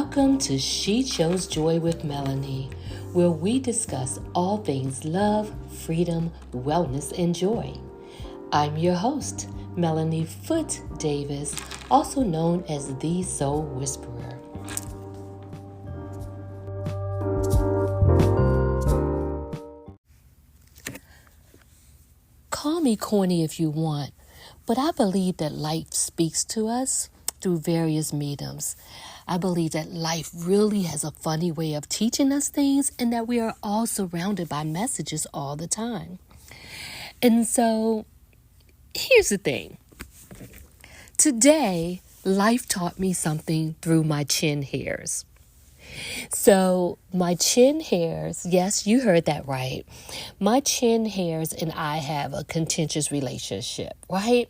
Welcome to She Chose Joy with Melanie, where we discuss all things love, freedom, wellness, and joy. I'm your host, Melanie Foote-Davis, also known as the Soul Whisperer. Call me corny if you want, but I believe that life speaks to us through various mediums. I believe that life really has a funny way of teaching us things and that we are all surrounded by messages all the time. And so, here's the thing. Today, life taught me something through my chin hairs. So, my chin hairs, yes, you heard that right. My chin hairs and I have a contentious relationship, right?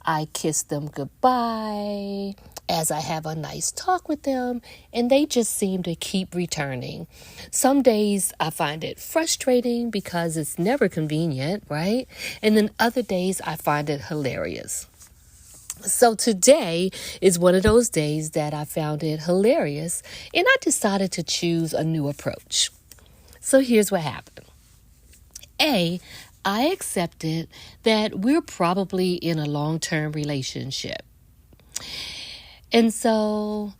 I kiss them goodbye as I have a nice talk with them, and they just seem to keep returning. Some days I find it frustrating because it's never convenient, right? And then other days I find it hilarious. So today is one of those days that I found it hilarious, and I decided to choose a new approach. So here's what happened. I accepted that we're probably in a long-term relationship. And so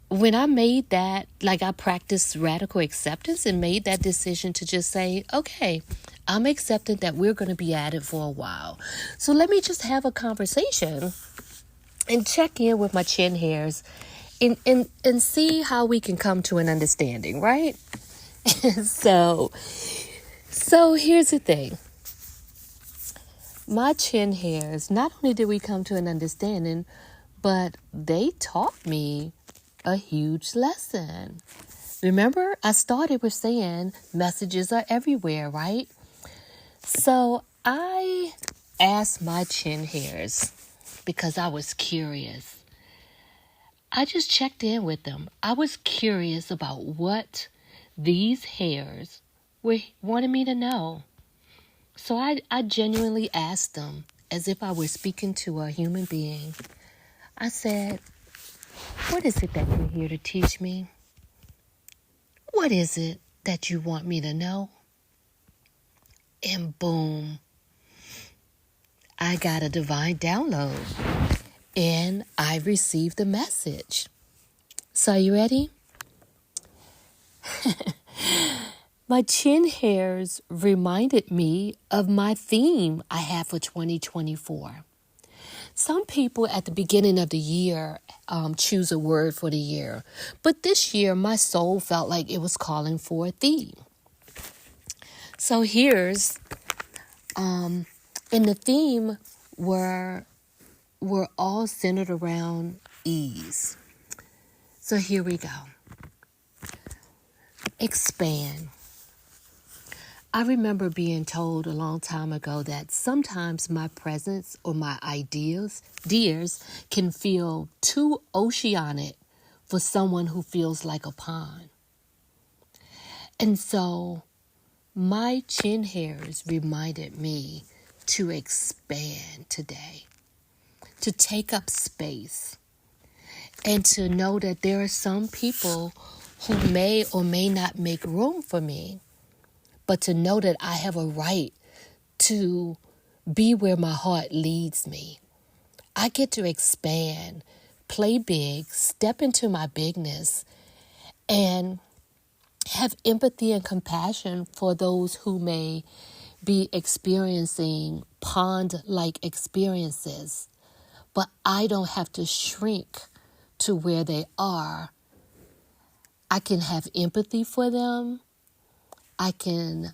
when I made that, I practiced radical acceptance and made that decision to just say, okay, I'm accepting that we're going to be at it for a while. So let me just have a conversation and check in with my chin hairs and see how we can come to an understanding, right? So here's the thing. My chin hairs, not only did we come to an understanding, but they taught me a huge lesson. Remember, I started with saying messages are everywhere, right? So I asked my chin hairs because I was curious. I just checked in with them. I was curious about what these hairs wanted me to know. So I genuinely asked them as if I were speaking to a human being. I said, what is it that you're here to teach me? What is it that you want me to know? And boom, I got a divine download and I received the message. So are you ready? My chin hairs reminded me of my theme I have for 2024. Some people at the beginning of the year choose a word for the year, but this year my soul felt like it was calling for a theme. So here's, and the theme were all centered around ease. So here we go. Expand. I remember being told a long time ago that sometimes my presence or my ideas can feel too oceanic for someone who feels like a pond. And so my chin hairs reminded me to expand today, to take up space, and to know that there are some people who may or may not make room for me, but to know that I have a right to be where my heart leads me. I get to expand, play big, step into my bigness, and have empathy and compassion for those who may be experiencing pond-like experiences. But I don't have to shrink to where they are. I can have empathy for them. I can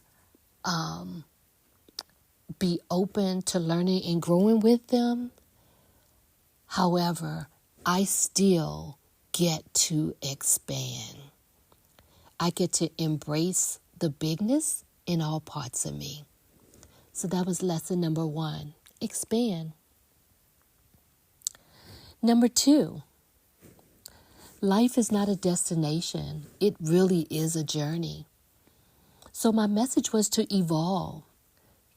be open to learning and growing with them. However, I still get to expand. I get to embrace the bigness in all parts of me. So that was lesson number 1, expand. Number 2, life is not a destination. It really is a journey. So my message was to evolve,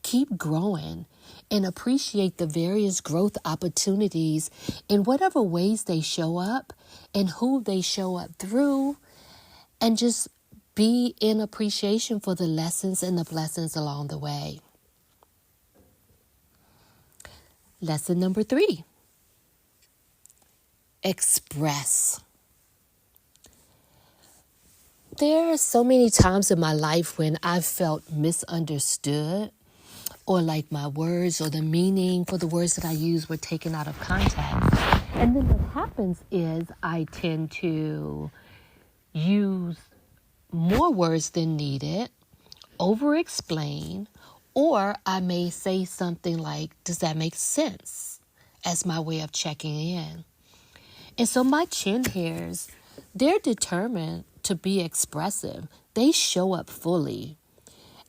keep growing and appreciate the various growth opportunities in whatever ways they show up and who they show up through, and just be in appreciation for the lessons and the blessings along the way. Lesson number 3. Express. There are so many times in my life when I've felt misunderstood, or like my words or the meaning for the words that I use were taken out of context. And then what happens is I tend to use more words than needed, over-explain, or I may say something like, does that make sense? As my way of checking in. And so my chin hairs, they're determined to be expressive. They show up fully.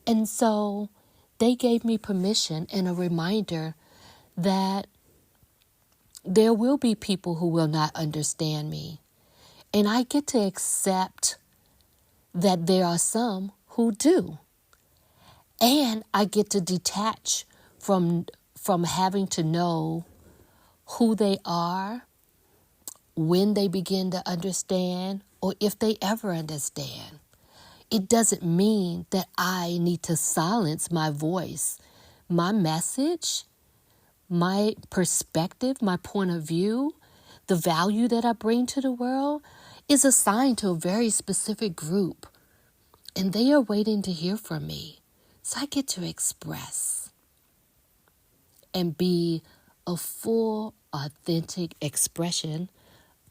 And so they gave me permission and a reminder that there will be people who will not understand me. And I get to accept that there are some who do. And I get to detach from having to know who they are, when they begin to understand, or if they ever understand. It doesn't mean that I need to silence my voice. My message, my perspective, my point of view, the value that I bring to the world is assigned to a very specific group. And they are waiting to hear from me. So I get to express and be a full, authentic expression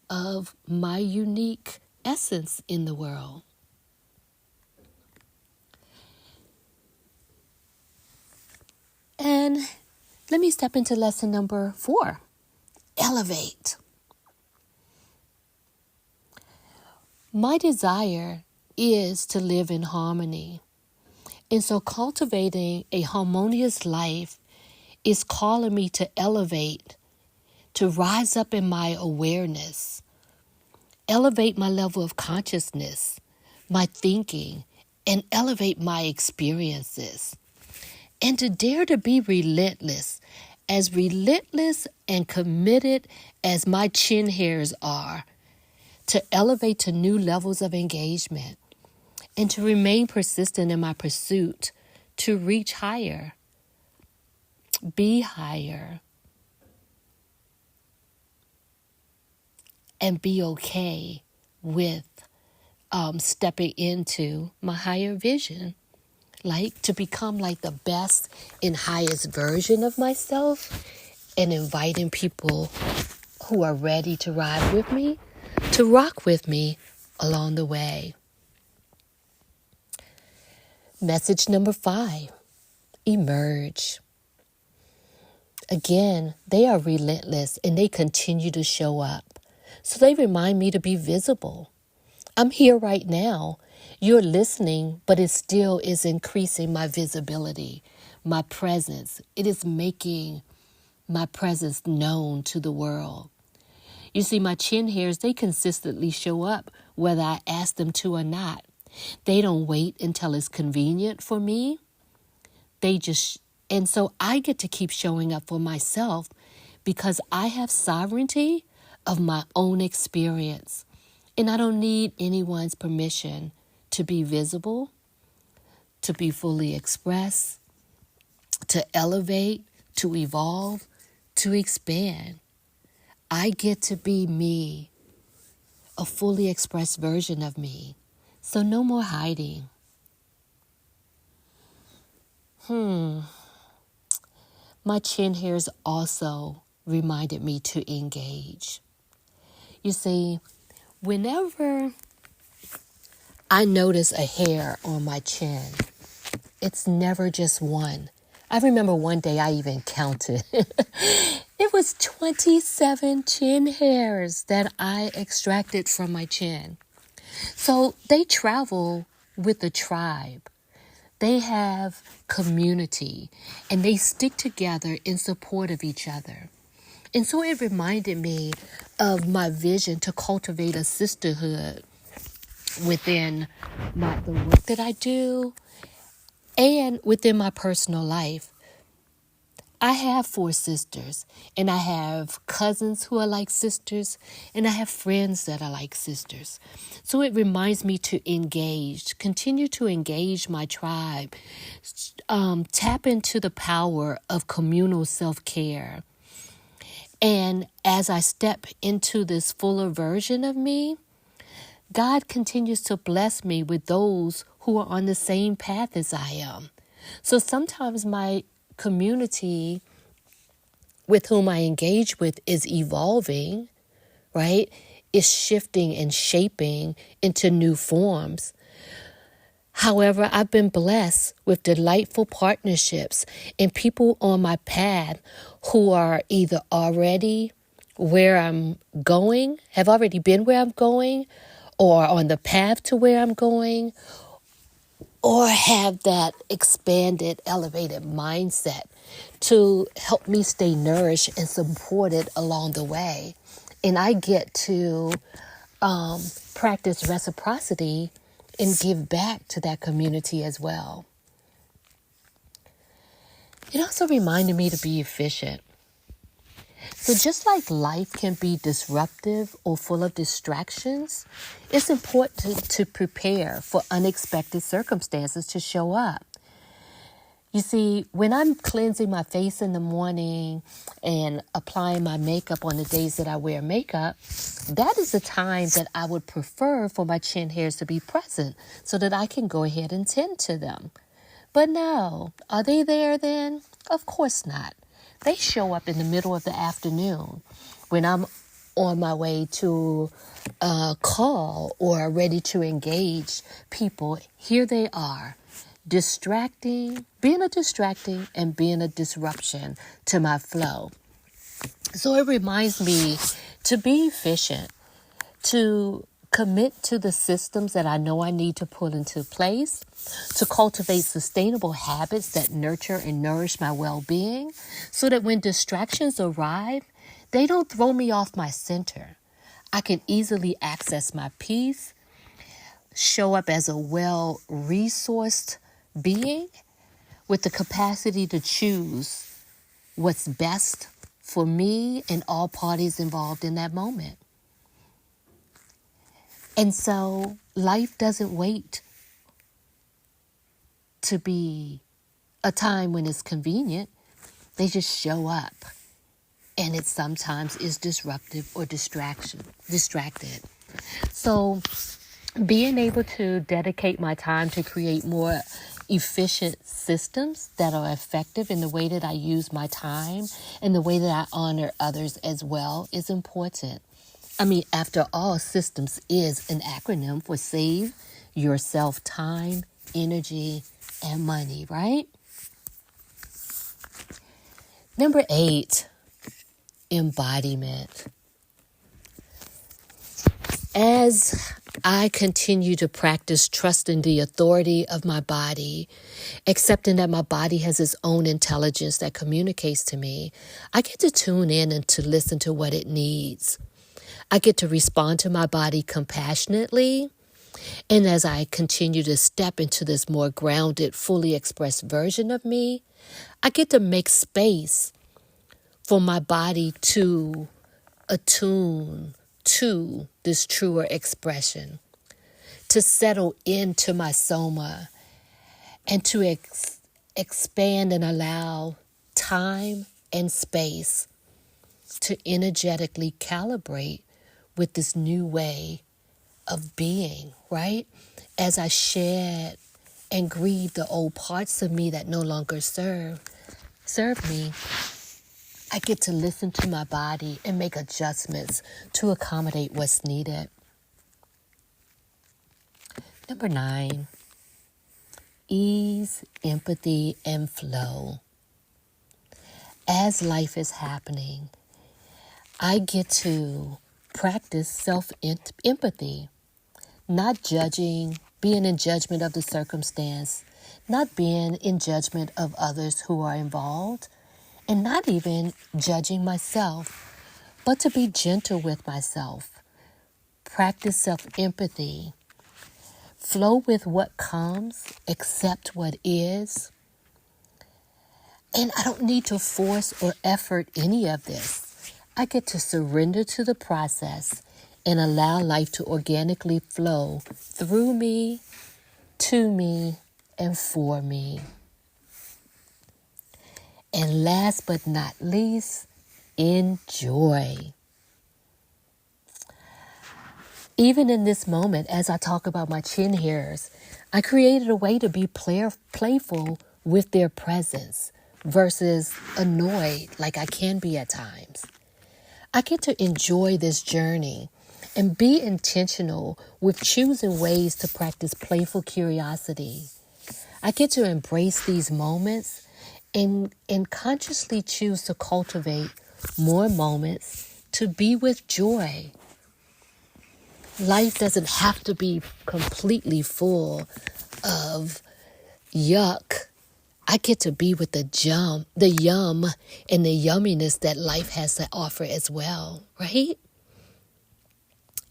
of my unique essence in the world. And let me step into lesson number 4. Elevate. My desire is to live in harmony. And so cultivating a harmonious life is calling me to elevate, to rise up in my awareness, elevate my level of consciousness, my thinking, and elevate my experiences. And to dare to be relentless and committed as my chin hairs are, to elevate to new levels of engagement, and to remain persistent in my pursuit to reach higher, be higher, and be okay with stepping into my higher vision. Like to become like the best and highest version of myself, and inviting people who are ready to ride with me, to rock with me along the way. Message number 5, emerge. Again, they are relentless and they continue to show up. So they remind me to be visible. I'm here right now. You're listening, but it still is increasing my visibility, my presence. It is making my presence known to the world. You see, my chin hairs, they consistently show up whether I ask them to or not. They don't wait until it's convenient for me. And so I get to keep showing up for myself because I have sovereignty of my own experience. And I don't need anyone's permission to be visible, to be fully expressed, to elevate, to evolve, to expand. I get to be me, a fully expressed version of me. So no more hiding. My chin hairs also reminded me to engage. You see, whenever I notice a hair on my chin, it's never just one. I remember one day I even counted. It was 27 chin hairs that I extracted from my chin. So they travel with the tribe. They have community and they stick together in support of each other. And so it reminded me of my vision to cultivate a sisterhood within the work that I do and within my personal life. I have 4 sisters, and I have cousins who are like sisters, and I have friends that are like sisters. So it reminds me to continue to engage my tribe, tap into the power of communal self-care. And as I step into this fuller version of me, God continues to bless me with those who are on the same path as I am. So sometimes my community with whom I engage with is evolving, right? Is shifting and shaping into new forms. However, I've been blessed with delightful partnerships and people on my path who are either already where I'm going, have already been where I'm going, or on the path to where I'm going, or have that expanded, elevated mindset to help me stay nourished and supported along the way. And I get to practice reciprocity and give back to that community as well. It also reminded me to be efficient. So just like life can be disruptive or full of distractions, it's important to prepare for unexpected circumstances to show up. You see, when I'm cleansing my face in the morning and applying my makeup on the days that I wear makeup, that is the time that I would prefer for my chin hairs to be present so that I can go ahead and tend to them. But no, are they there then? Of course not. They show up in the middle of the afternoon when I'm on my way to a call or ready to engage people. Here they are, being a distracting and being a disruption to my flow. So it reminds me to be efficient, to commit to the systems that I know I need to put into place, to cultivate sustainable habits that nurture and nourish my well-being so that when distractions arrive, they don't throw me off my center. I can easily access my peace, show up as a well-resourced being with the capacity to choose what's best for me and all parties involved in that moment. And so life doesn't wait to be a time when it's convenient. They just show up. And it sometimes is disruptive or distracted. So being able to dedicate my time to create more efficient systems that are effective in the way that I use my time and the way that I honor others as well is important. I mean, after all, systems is an acronym for save yourself time, energy, and money, right? Number 8, embodiment. As I continue to practice trusting the authority of my body, accepting that my body has its own intelligence that communicates to me, I get to tune in and to listen to what it needs. I get to respond to my body compassionately. And as I continue to step into this more grounded, fully expressed version of me, I get to make space for my body to attune to this truer expression, to settle into my soma, and to expand and allow time and space to energetically calibrate with this new way of being, right? As I shed and grieve the old parts of me that no longer serve me, I get to listen to my body and make adjustments to accommodate what's needed. Number 9, ease, empathy, and flow. As life is happening, I get to practice self-empathy, not judging, being in judgment of the circumstance, not being in judgment of others who are involved, and not even judging myself, but to be gentle with myself. Practice self-empathy. Flow with what comes, accept what is. And I don't need to force or effort any of this. I get to surrender to the process and allow life to organically flow through me, to me, and for me. And last but not least, enjoy. Even in this moment, as I talk about my chin hairs, I created a way to be playful with their presence versus annoyed like I can be at times. I get to enjoy this journey and be intentional with choosing ways to practice playful curiosity. I get to embrace these moments and consciously choose to cultivate more moments to be with joy. Life doesn't have to be completely full of yuck. I get to be with the yum, and the yumminess that life has to offer as well, right?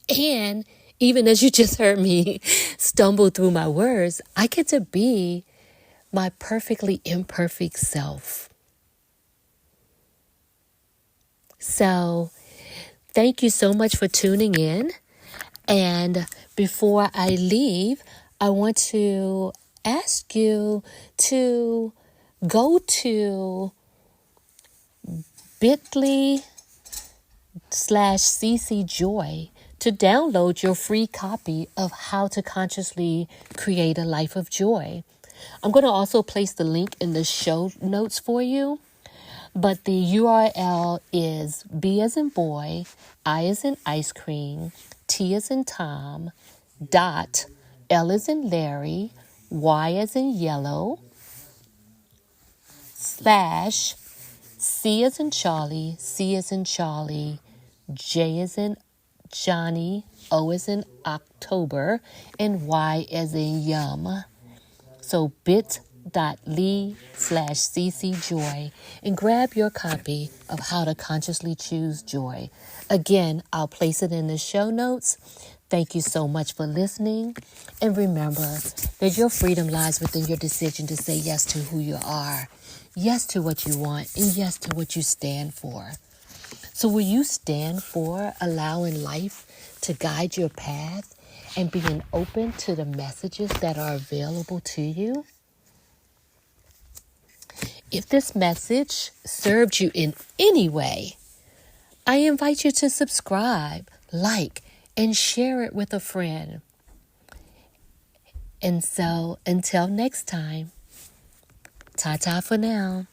And even as you just heard me stumble through my words, I get to be my perfectly imperfect self. So, thank you so much for tuning in. And before I leave, I want to ask you to go to bit.ly/ccjoy to download your free copy of How to Consciously Create a Life of Joy. I'm going to also place the link in the show notes for you, but the URL is B as in boy, I as in ice cream, T as in Tom, dot, L as in Larry, Y as in yellow, / C as in Charlie, C as in Charlie, J as in Johnny, O as in October, and Y as in yum. So bit.ly/ccjoy and grab your copy of How to Consciously Choose Joy. Again, I'll place it in the show notes. Thank you so much for listening. And remember that your freedom lies within your decision to say yes to who you are, yes to what you want, and yes to what you stand for. So will you stand for allowing life to guide your path and being open to the messages that are available to you? If this message served you in any way, I invite you to subscribe, like, and share it with a friend. And so, until next time, ta-ta for now.